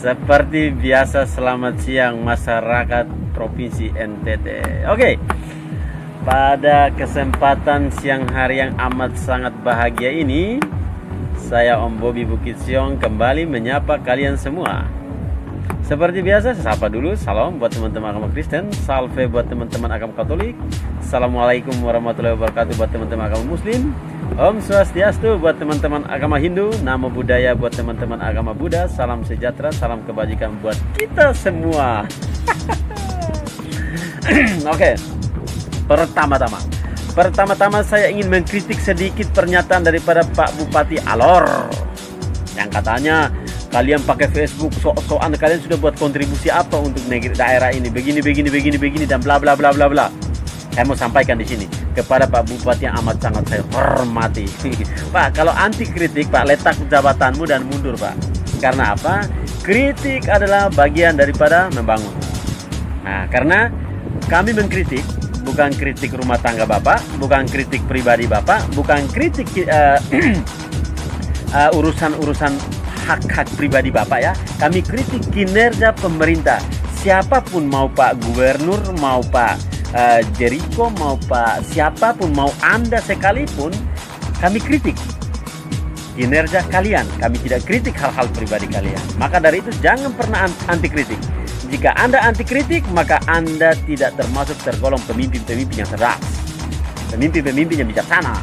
Seperti biasa, selamat siang masyarakat Provinsi NTT. Oke, pada kesempatan siang hari yang amat sangat bahagia ini, saya Om Bobi Bukit Siong kembali menyapa kalian semua. Seperti biasa, saya sapa dulu. Salam buat teman-teman agama Kristen, salve buat teman-teman agama Katolik, Assalamualaikum warahmatullahi wabarakatuh buat teman-teman agama Muslim, Om Swastiastu buat teman-teman agama Hindu, Namo Buddhaya buat teman-teman agama Buddha, salam sejahtera, salam kebajikan buat kita semua. Oke, pertama-tama saya ingin mengkritik sedikit pernyataan daripada Pak Bupati Alor yang katanya kalian pakai Facebook sok-sokan, kalian sudah buat kontribusi apa untuk daerah ini, begini dan bla bla bla bla bla. Saya mau sampaikan di sini kepada Pak Bupati yang amat sangat saya hormati. Pak, kalau anti kritik, Pak, letak jabatanmu dan mundur, Pak. Karena apa? Kritik adalah bagian daripada membangun. Nah, karena kami mengkritik, bukan kritik rumah tangga Bapak, bukan kritik pribadi Bapak, bukan kritik urusan-urusan hak-hak pribadi Bapak ya. Kami kritik kinerja pemerintah. Siapapun, mau Pak Gubernur, mau Pak Jericho, mau Pak siapapun, mau Anda sekalipun, kami kritik kinerja kalian. Kami tidak kritik hal-hal pribadi kalian. Maka dari itu jangan pernah anti kritik. Jika Anda anti kritik, maka Anda tidak termasuk tergolong pemimpin-pemimpin yang cerdas, pemimpin-pemimpin yang bijaksana.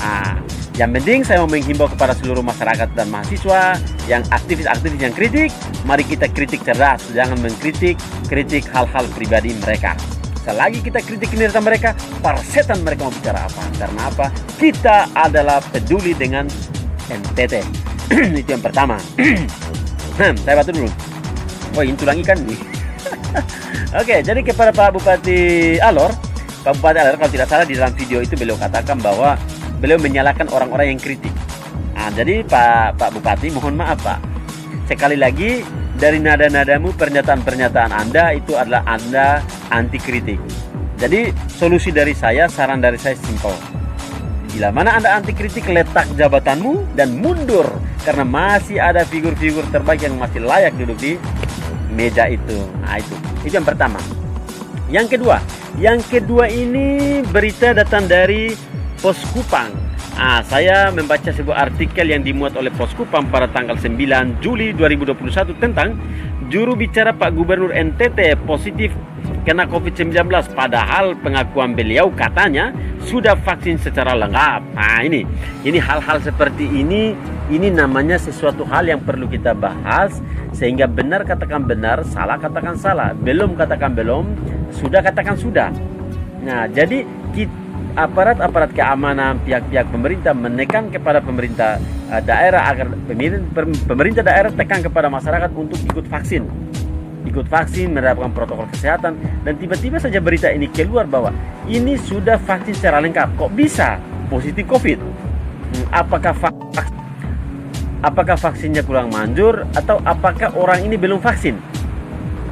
Nah, yang penting saya mau menghimbau kepada seluruh masyarakat dan mahasiswa yang aktivis-aktivis yang kritik, mari kita kritik cerdas, jangan mengkritik hal-hal pribadi mereka. Selagi kita kritik kinerja mereka, persetan mereka mau bicara apa. Karena apa? Kita adalah peduli dengan NTT. Itu yang pertama. Saya batu dulu. Oh, ini tulang ikan nih. Oke, jadi kepada Pak Bupati Alor, Pak Bupati Alor kalau tidak salah di dalam video itu beliau katakan bahwa beliau menyalahkan orang-orang yang kritik. Nah, jadi Pak Bupati, mohon maaf Pak. Sekali lagi, dari nada-nadamu, pernyataan-pernyataan Anda itu adalah Anda anti kritik. Jadi solusi dari saya, saran dari saya simpel. Bila mana Anda anti kritik, letak jabatanmu dan mundur. Karena masih ada figur-figur terbaik yang masih layak duduk di meja itu. Nah, itu yang pertama. Yang kedua ini berita datang dari Pos Kupang. Saya membaca sebuah artikel yang dimuat oleh Pos Kupang pada tanggal 9 Juli 2021 tentang juru bicara Pak Gubernur NTT positif kena COVID-19, padahal pengakuan beliau katanya sudah vaksin secara lengkap. Nah, ini hal-hal seperti ini namanya sesuatu hal yang perlu kita bahas, sehingga benar katakan benar, salah katakan salah, belum katakan belum, sudah katakan sudah. Nah, jadi aparat keamanan, pihak-pihak pemerintah menekan kepada pemerintah daerah agar pemerintah daerah tekan kepada masyarakat untuk ikut vaksin, menerapkan protokol kesehatan. Dan tiba-tiba saja berita ini keluar bahwa ini sudah vaksin secara lengkap. Kok bisa positif COVID? Apakah vaksinnya kurang manjur atau apakah orang ini belum vaksin?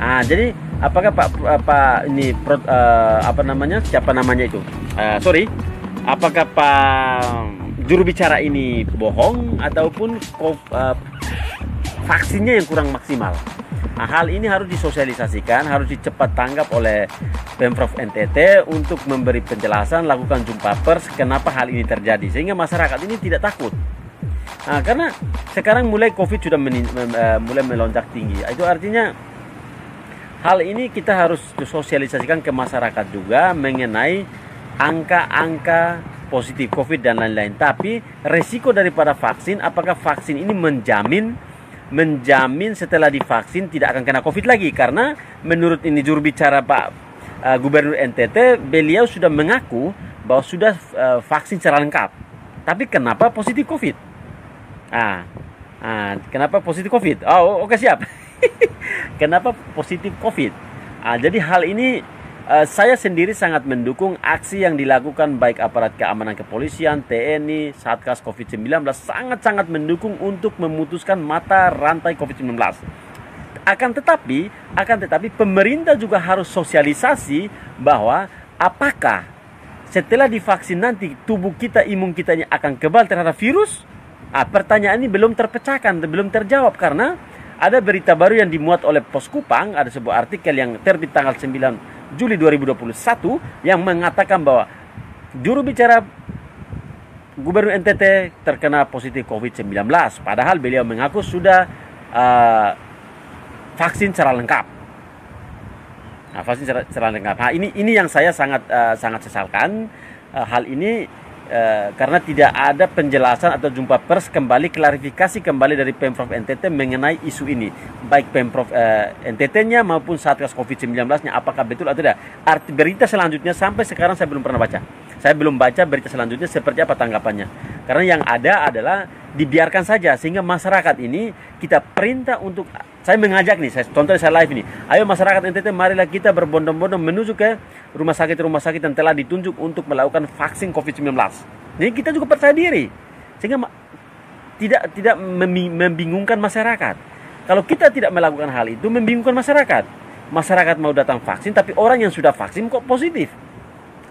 Jadi apakah apakah Pak juru bicara ini bohong ataupun vaksinnya yang kurang maksimal? Hal ini harus disosialisasikan, harus dicepat tanggap oleh Pemprov NTT untuk memberi penjelasan, lakukan jumpa pers kenapa hal ini terjadi, sehingga masyarakat ini tidak takut. Karena sekarang mulai COVID sudah mulai melonjak tinggi. Itu artinya hal ini kita harus sosialisasikan ke masyarakat juga mengenai angka-angka positif COVID dan lain-lain. Tapi resiko daripada vaksin, apakah vaksin ini menjamin setelah divaksin tidak akan kena COVID lagi? Karena menurut ini juru bicara Pak Gubernur NTT, beliau sudah mengaku bahwa sudah vaksin secara lengkap. Tapi kenapa positif COVID? Kenapa positif COVID? Oke, siap. Kenapa positif COVID? Jadi hal ini saya sendiri sangat mendukung aksi yang dilakukan baik aparat keamanan kepolisian, TNI, Satgas COVID-19, sangat-sangat mendukung untuk memutuskan mata rantai COVID-19. Akan tetapi pemerintah juga harus sosialisasi bahwa apakah setelah divaksin nanti tubuh kita, imun kita akan kebal terhadap virus? Pertanyaan ini belum terpecahkan, belum terjawab karena ada berita baru yang dimuat oleh Pos Kupang, ada sebuah artikel yang terbit tanggal 9 Juli 2021 yang mengatakan bahwa juru bicara Gubernur NTT terkena positif COVID-19. Padahal beliau mengaku sudah vaksin secara lengkap. Nah, vaksin secara lengkap. Nah, ini yang saya sangat sesalkan hal ini. Karena tidak ada penjelasan atau jumpa pers kembali, klarifikasi kembali dari Pemprov NTT mengenai isu ini, baik Pemprov NTT-nya maupun Satgas COVID-19-nya, apakah betul atau tidak. Arti berita selanjutnya sampai sekarang saya belum pernah baca. Saya belum baca berita selanjutnya seperti apa tanggapannya. Karena yang ada adalah dibiarkan saja, sehingga masyarakat ini kita perintah untuk, saya mengajak nih, contohnya saya live ini, ayo masyarakat NTT, marilah kita berbondong-bondong menuju ke rumah sakit yang telah ditunjuk untuk melakukan vaksin COVID-19. Jadi kita juga percaya diri, sehingga tidak membingungkan masyarakat. Kalau kita tidak melakukan hal itu, membingungkan masyarakat. Masyarakat mau datang vaksin, tapi orang yang sudah vaksin kok positif.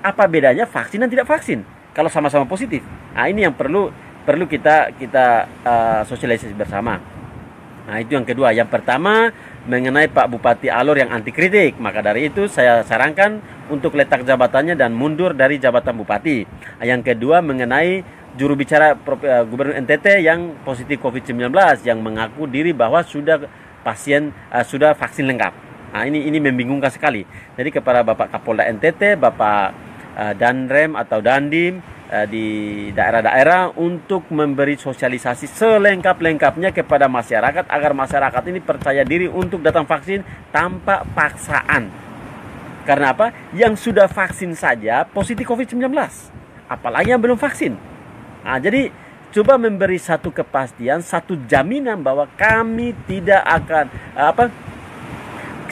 Apa bedanya vaksin dan tidak vaksin kalau sama-sama positif? Nah, ini yang perlu kita sosialisasi bersama. Nah, itu yang kedua. Yang pertama mengenai Pak Bupati Alor yang anti kritik. Maka dari itu saya sarankan untuk letak jabatannya dan mundur dari jabatan bupati. Yang kedua mengenai juru bicara Gubernur NTT yang positif COVID-19 yang mengaku diri bahwa sudah vaksin lengkap. Nah, ini membingungkan sekali. Jadi kepada Bapak Kapolda NTT, Bapak Danrem atau Dandim di daerah-daerah untuk memberi sosialisasi selengkap-lengkapnya kepada masyarakat agar masyarakat ini percaya diri untuk datang vaksin tanpa paksaan. Karena apa? Yang sudah vaksin saja positif COVID-19, apalagi yang belum vaksin. Nah, jadi coba memberi satu kepastian, satu jaminan bahwa kami tidak akan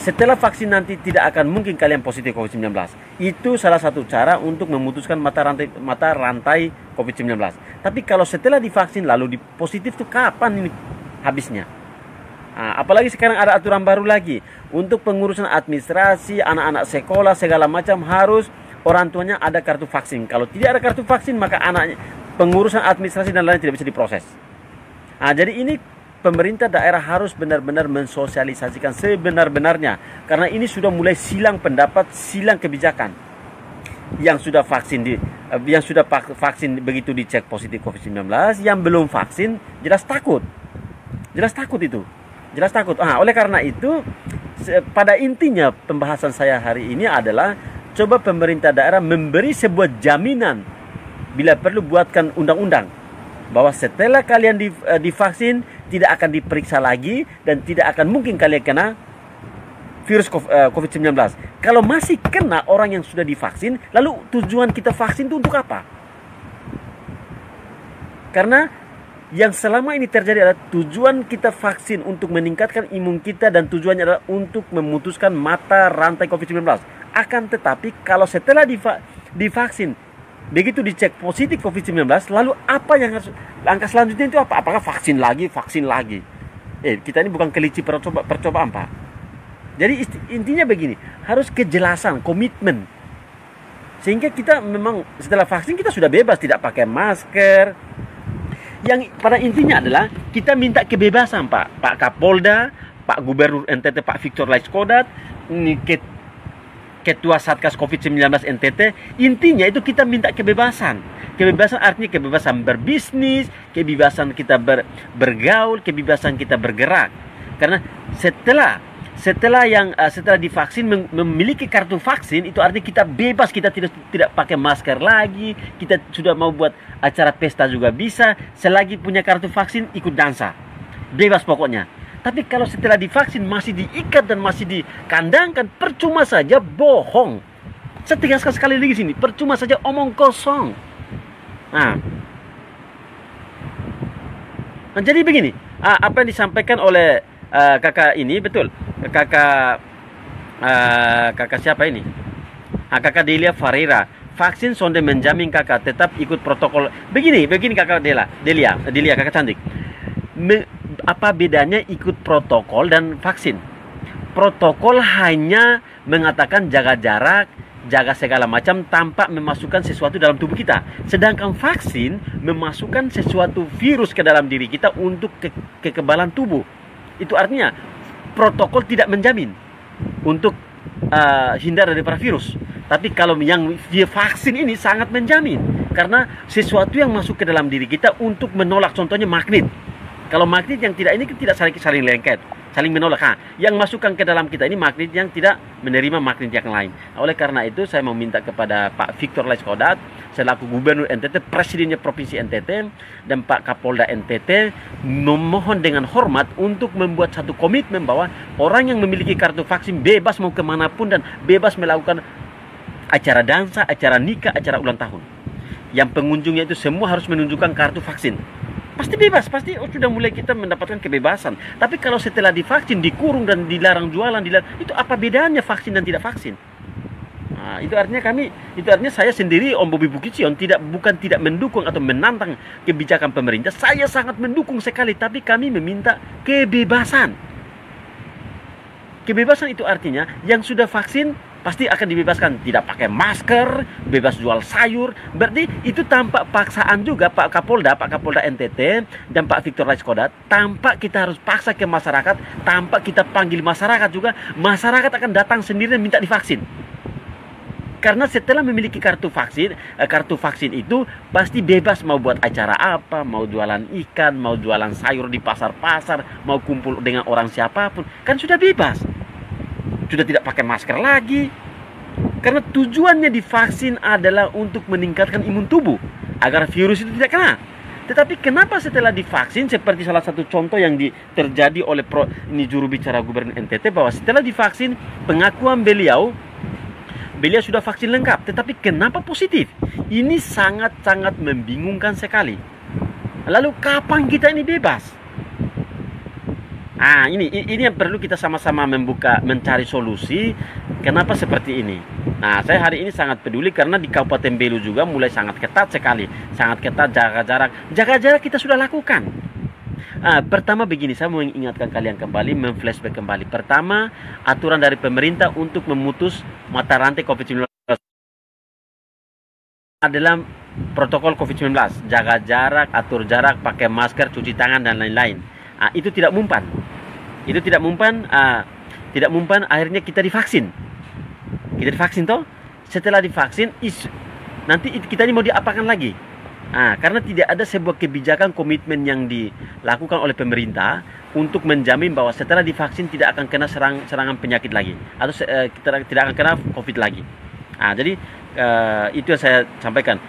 setelah vaksin nanti tidak akan mungkin kalian positif COVID-19. Itu salah satu cara untuk memutuskan mata rantai COVID-19. Tapi kalau setelah divaksin lalu positif itu kapan ini habisnya? Nah, apalagi sekarang ada aturan baru lagi. Untuk pengurusan administrasi, anak-anak sekolah, segala macam harus orang tuanya ada kartu vaksin. Kalau tidak ada kartu vaksin maka anaknya, pengurusan administrasi dan lain tidak bisa diproses. Nah, jadi ini pemerintah daerah harus benar-benar mensosialisasikan sebenar-benarnya, karena ini sudah mulai silang pendapat, silang kebijakan. Yang sudah vaksin begitu dicek positif COVID-19, yang belum vaksin jelas takut itu, jelas takut. Oleh karena itu, pada intinya pembahasan saya hari ini adalah coba pemerintah daerah memberi sebuah jaminan, bila perlu buatkan undang-undang, bahwa setelah kalian divaksin tidak akan diperiksa lagi dan tidak akan mungkin kalian kena virus COVID-19. Kalau masih kena orang yang sudah divaksin, lalu tujuan kita vaksin itu untuk apa? Karena yang selama ini terjadi adalah tujuan kita vaksin untuk meningkatkan imun kita dan tujuannya adalah untuk memutuskan mata rantai COVID-19. Akan tetapi kalau setelah divaksin begitu dicek positif COVID-19, lalu apa yang harus langkah selanjutnya itu apa? Apakah vaksin lagi? Kita ini bukan kelinci percobaan, Pak. Jadi intinya begini, harus kejelasan, komitmen. Sehingga kita memang setelah vaksin kita sudah bebas, tidak pakai masker. Yang pada intinya adalah kita minta kebebasan, Pak. Pak Kapolda, Pak Gubernur NTT, Pak Victor Laiskodat, Ketua Satgas COVID-19 NTT, intinya itu kita minta kebebasan. Kebebasan artinya kebebasan berbisnis, kebebasan kita bergaul, kebebasan kita bergerak. Karena setelah divaksin memiliki kartu vaksin, itu artinya kita bebas, kita tidak pakai masker lagi, kita sudah mau buat acara pesta juga bisa, selagi punya kartu vaksin ikut dansa. Bebas pokoknya. Tapi kalau setelah divaksin masih diikat dan masih dikandangkan, percuma saja bohong. Saya tegaskan sekali lagi sini, percuma saja omong kosong. Nah jadi begini, apa yang disampaikan oleh kakak ini betul. Kakak siapa ini? Kakak Delia Farera. Vaksin sonde menjamin kakak tetap ikut protokol. Begini kakak Delia kakak cantik. Apa bedanya ikut protokol dan vaksin? Protokol hanya mengatakan jaga jarak, jaga segala macam tanpa memasukkan sesuatu dalam tubuh kita. Sedangkan vaksin memasukkan sesuatu virus ke dalam diri kita untuk kekebalan tubuh. Itu artinya protokol tidak menjamin untuk hindar dari para virus. Tapi kalau yang dia vaksin ini sangat menjamin, karena sesuatu yang masuk ke dalam diri kita untuk menolak, contohnya magnet. Kalau magnet yang tidak ini tidak saling lengket, saling menolak. Yang masukkan ke dalam kita ini magnet yang tidak menerima magnet yang lain. Oleh karena itu saya mau minta kepada Pak Victor Laiskodat selaku Gubernur NTT, Presidennya Provinsi NTT, dan Pak Kapolda NTT memohon dengan hormat untuk membuat satu komitmen bahwa orang yang memiliki kartu vaksin bebas mau kemanapun dan bebas melakukan acara dansa, acara nikah, acara ulang tahun. Yang pengunjungnya itu semua harus menunjukkan kartu vaksin. Pasti bebas, pasti sudah mulai kita mendapatkan kebebasan. Tapi kalau setelah divaksin, dikurung dan dilarang jualan, itu apa bedanya vaksin dan tidak vaksin? Nah, itu artinya saya sendiri, Om Bobi Bukitsion, bukan tidak mendukung atau menantang kebijakan pemerintah. Saya sangat mendukung sekali, tapi kami meminta kebebasan. Kebebasan itu artinya yang sudah vaksin pasti akan dibebaskan, tidak pakai masker, bebas jual sayur. Berarti itu tanpa paksaan juga Pak Kapolda NTT dan Pak Victor Laiskodat, tanpa kita harus paksa ke masyarakat, tanpa kita panggil masyarakat juga, masyarakat akan datang sendiri dan minta divaksin. Karena setelah memiliki kartu vaksin itu pasti bebas mau buat acara apa, mau jualan ikan, mau jualan sayur di pasar-pasar, mau kumpul dengan orang siapapun, kan sudah bebas. Sudah tidak pakai masker lagi. Karena tujuannya divaksin adalah untuk meningkatkan imun tubuh agar virus itu tidak kena. Tetapi kenapa setelah divaksin, seperti salah satu contoh yang terjadi oleh ini juru bicara Gubernur NTT, bahwa setelah divaksin pengakuan beliau sudah vaksin lengkap, tetapi kenapa positif? Ini sangat-sangat membingungkan sekali. Lalu kapan kita ini bebas? Ini yang perlu kita sama-sama mencari solusi. Kenapa seperti ini? Nah, saya hari ini sangat peduli karena di Kabupaten Belu juga mulai sangat ketat sekali. Sangat ketat, jaga jarak kita sudah lakukan. Pertama begini, saya mau mengingatkan kalian kembali, memflashback kembali. Pertama, aturan dari pemerintah untuk memutus mata rantai COVID-19 adalah protokol COVID-19. Jaga jarak, atur jarak, pakai masker, cuci tangan, dan lain-lain. Itu tidak mempan. Tidak mempan, akhirnya kita divaksin. Toh. Setelah divaksin, nanti kita ini mau diapakan lagi? Karena tidak ada sebuah kebijakan komitmen yang dilakukan oleh pemerintah untuk menjamin bahwa setelah divaksin tidak akan kena serangan penyakit lagi, atau kita tidak akan kena COVID lagi. Jadi itu yang saya sampaikan.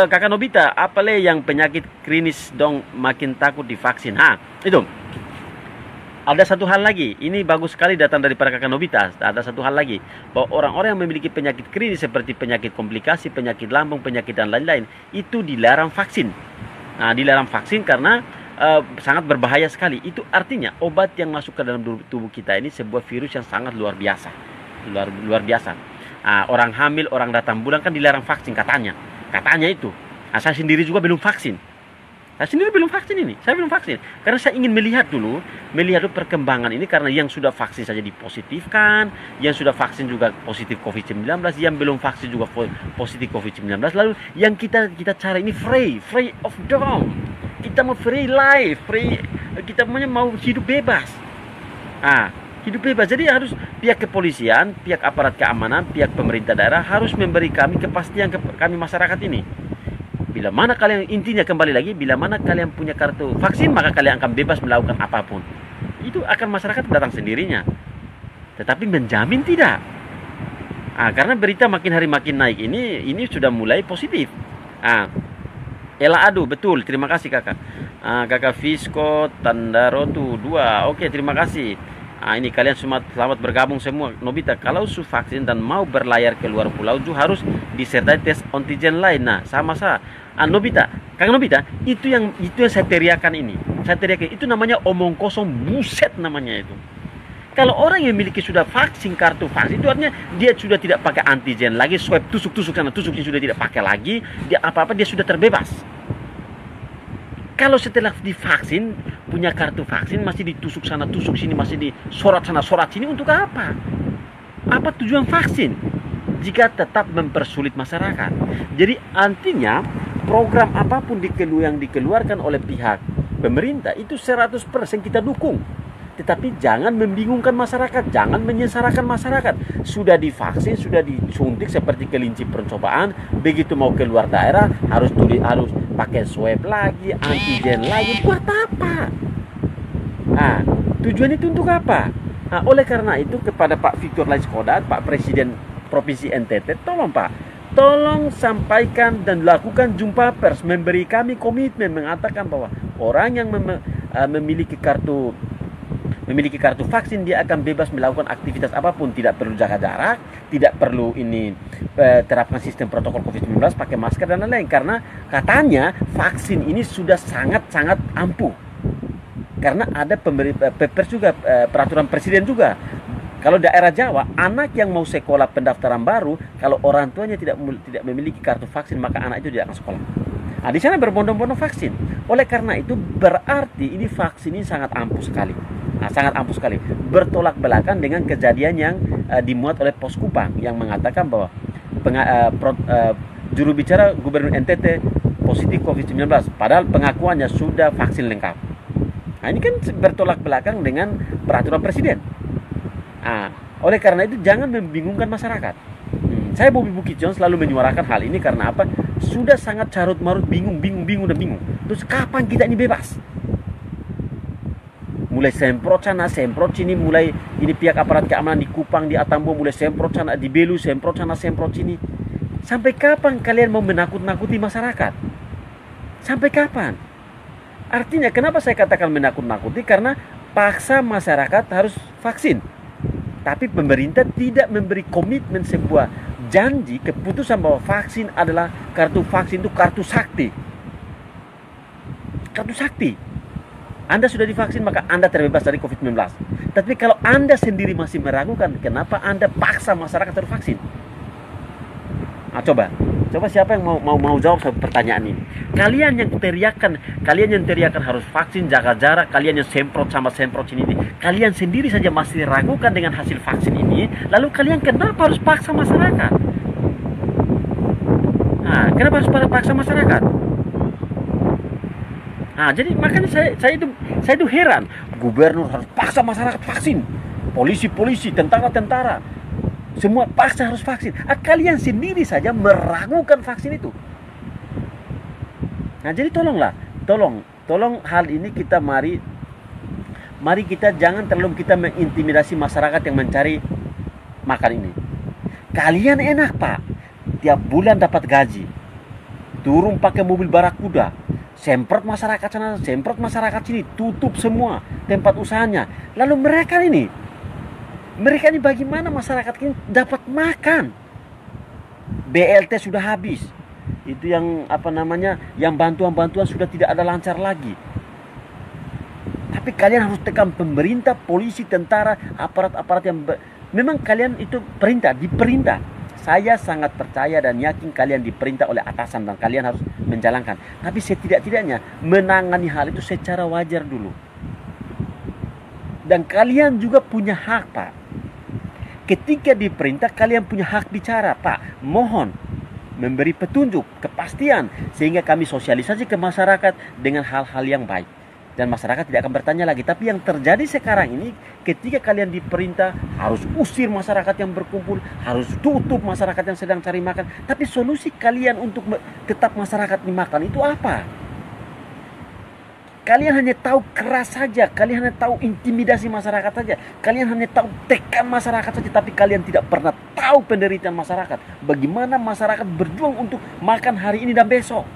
Kakak Nobita, apa yang penyakit klinis dong makin takut divaksin? Itu. Ada satu hal lagi, ini bagus sekali datang dari para kakak Nobita. Ada satu hal lagi, bahwa orang-orang yang memiliki penyakit klinis seperti penyakit komplikasi, penyakit lambung, penyakit dan lain-lain, itu dilarang vaksin. Dilarang vaksin karena sangat berbahaya sekali. Itu artinya obat yang masuk ke dalam tubuh kita ini sebuah virus yang sangat luar biasa. Luar biasa. Orang hamil, orang datang bulan kan dilarang vaksin katanya. Katanya itu. Saya sendiri juga belum vaksin. Saya sendiri belum vaksin ini. Saya belum vaksin. Karena saya ingin melihat dulu perkembangan ini, karena yang sudah vaksin saja dipositifkan, yang sudah vaksin juga positif COVID-19, yang belum vaksin juga positif COVID-19. Lalu yang kita cari ini free of dom. Kita mau free life, kita mau hidup bebas. Hidup bebas. Jadi harus pihak kepolisian, pihak aparat keamanan, pihak pemerintah daerah harus memberi kami kepastian kami masyarakat ini. Bila mana kalian, intinya kembali lagi, bila mana kalian punya kartu vaksin, maka kalian akan bebas melakukan apapun. Itu akan masyarakat datang sendirinya. Tetapi menjamin tidak. Karena berita makin hari makin naik ini sudah mulai positif. Ela Adu, betul, terima kasih kakak. Kakak Fisco Tandarotu 2, oke, terima kasih. Ini kalian selamat bergabung semua. Nobita, kalau vaksin dan mau berlayar ke luar pulau juga harus disertai tes antigen lain. Sama-sama. Nobita, Kang Nobita, itu yang saya teriakan ini. Itu namanya omong kosong, buset namanya itu. Kalau orang yang memiliki sudah vaksin, kartu vaksin, itu artinya dia sudah tidak pakai antigen lagi, swab tusuk sana, tusuknya sudah tidak pakai lagi, dia dia sudah terbebas. Kalau setelah divaksin, punya kartu vaksin, masih ditusuk sana, tusuk sini, masih disorot sana, sorot sini, untuk apa? Apa tujuan vaksin? Jika tetap mempersulit masyarakat. Jadi artinya program apapun yang dikeluarkan oleh pihak pemerintah itu 100% kita dukung. Tetapi jangan membingungkan masyarakat, jangan menyesarakan masyarakat. Sudah divaksin, sudah disuntik seperti kelinci percobaan, begitu mau keluar daerah harus pakai swab lagi, antigen lagi. Buat apa? Nah, tujuan itu untuk apa? Nah, oleh karena itu kepada Pak Victor Laiskodat, Pak Presiden Provinsi NTT, tolong Pak, tolong sampaikan dan lakukan jumpa pers, memberi kami komitmen mengatakan bahwa orang yang memiliki kartu vaksin dia akan bebas melakukan aktivitas apapun, tidak perlu jaga jarak, tidak perlu terapkan sistem protokol COVID-19, pakai masker dan lain-lain, karena katanya vaksin ini sudah sangat-sangat ampuh. Karena ada pepers juga, peraturan presiden juga. Kalau daerah Jawa, anak yang mau sekolah pendaftaran baru, kalau orang tuanya tidak memiliki kartu vaksin, maka anak itu tidak akan sekolah. Nah, di sana berbondong-bondong vaksin. Oleh karena itu berarti ini vaksin ini sangat ampuh sekali. Nah, sangat ampuh sekali. Bertolak belakang dengan kejadian yang dimuat oleh Pos Kupang yang mengatakan bahwa juru bicara Gubernur NTT positif COVID-19, padahal pengakuannya sudah vaksin lengkap. Nah, ini kan bertolak belakang dengan peraturan presiden. Nah, oleh karena itu jangan membingungkan masyarakat. Saya Bobby Bukitjon selalu menyuarakan hal ini karena apa? Sudah sangat carut marut, bingung. Terus kapan kita ini bebas? Mulai semprot sana, semprot sini, mulai ini pihak aparat keamanan di Kupang, di Atambo mulai semprot sana, di Belu semprot sana, semprot sini. Sampai kapan kalian mau menakut-nakuti masyarakat? Sampai kapan? Artinya kenapa saya katakan menakut-nakuti? Karena paksa masyarakat harus vaksin. Tapi pemerintah tidak memberi komitmen sebuah janji, keputusan bahwa vaksin adalah vaksin itu kartu sakti. Kartu sakti. Anda sudah divaksin maka Anda terbebas dari COVID-19. Tapi kalau Anda sendiri masih meragukan, kenapa Anda paksa masyarakat harus vaksin? Nah, coba siapa yang mau jawab pertanyaan ini? Kalian yang teriakan harus vaksin, jaga jarak, kalian yang semprot sama semprot ini, kalian sendiri saja masih ragukan dengan hasil vaksin ini, lalu kalian kenapa harus paksa masyarakat? Nah, kenapa harus paksa masyarakat? Nah, jadi makanya saya itu heran, gubernur harus paksa masyarakat vaksin, polisi, tentara, semua paksa harus vaksin. Kalian sendiri saja meragukan vaksin itu. Nah, jadi tolong hal ini kita mari kita jangan terlalu kita mengintimidasi masyarakat yang mencari makan ini. Kalian enak Pak, tiap bulan dapat gaji, turun pakai mobil barakuda, semprot masyarakat sana, semprot masyarakat sini, tutup semua tempat usahanya. Lalu mereka ini bagaimana masyarakat ini dapat makan? BLT sudah habis. Itu yang yang bantuan-bantuan sudah tidak ada lancar lagi. Tapi kalian harus tekan pemerintah, polisi, tentara, aparat-aparat yang memang kalian itu diperintah. Saya sangat percaya dan yakin kalian diperintah oleh atasan dan kalian harus menjalankan. Tapi setidak-tidaknya menangani hal itu secara wajar dulu. Dan kalian juga punya hak, Pak. Ketika diperintah kalian punya hak bicara, Pak. Mohon memberi petunjuk, kepastian, sehingga kami sosialisasi ke masyarakat dengan hal-hal yang baik. Dan masyarakat tidak akan bertanya lagi. Tapi yang terjadi sekarang ini, ketika kalian diperintah harus usir masyarakat yang berkumpul, harus tutup masyarakat yang sedang cari makan. Tapi solusi kalian untuk tetap masyarakat dimakan itu apa? Kalian hanya tahu keras saja, kalian hanya tahu intimidasi masyarakat saja, kalian hanya tahu tekan masyarakat saja, tapi kalian tidak pernah tahu penderitaan masyarakat. Bagaimana masyarakat berjuang untuk makan hari ini dan besok.